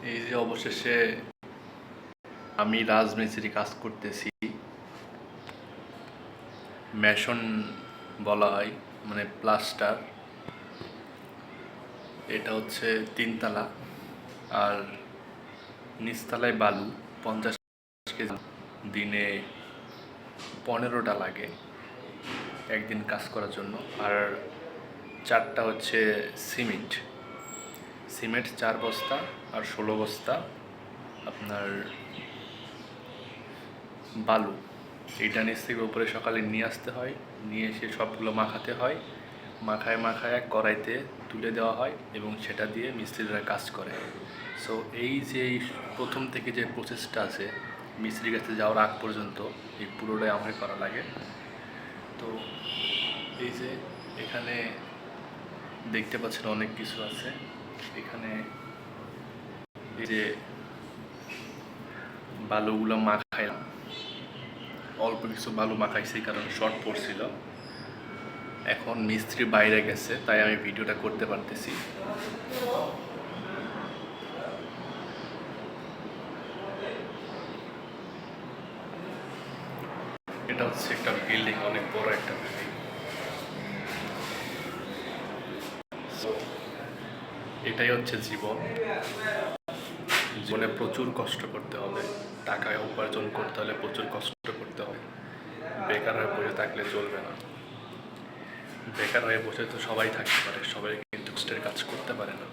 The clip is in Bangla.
এই যে অবশেষে আমি রাজমিস্ত্রি কাজ করতেছি। মেশন বলা হয়, মানে প্লাস্টার। এটা হচ্ছে 3 তলা, আর নিচতলায় বালু 50 কেজি। দিনে 15টা লাগে একদিন কাজ করার জন্য। আর 4টা হচ্ছে সিমেন্ট। 4 বস্তা আর 16 বস্তা আপনার বালু। এইটা নিচ থেকে উপরে সকালে নিয়ে আসতে হয়, নিয়ে এসে সবগুলো মাখাতে হয়। মাখায় মাখায় কড়াইতে তুলে দেওয়া হয় এবং সেটা দিয়ে মিস্ত্রিরা কাজ করে। সো এই যে প্রথম থেকে যে প্রসেসটা আছে মিস্ত্রির কাছে যাওয়ার আগ পর্যন্ত, এই পুরোটাই আমাকে করা লাগে। তো এই যে এখানে দেখতে পাচ্ছেন অনেক কিছু আছে। এখানে এই যে বালুগুলো মাখাইলাম, অল্প কিছু বালু মাখাইছি কারণ শর্ট পড়ছিল। এখন মিস্ত্রি বাইরে গেছে, তাই আমি ভিডিওটা করতে পারতেছি। এটা হচ্ছে একটা বিল্ডিং, অনেক বড় একটা বিল্ডিং। এটাই হচ্ছে জীবন। জীবনে প্রচুর কষ্ট করতে হবে, টাকা উপার্জন করতে হলে প্রচুর কষ্ট করতে হবে। বেকার হয়ে বসে থাকলে চলবে না। বেকার হয়ে বসে তো সবাই থাকতে পারে, সবাই কিন্তু কষ্টের কাজ করতে পারে না।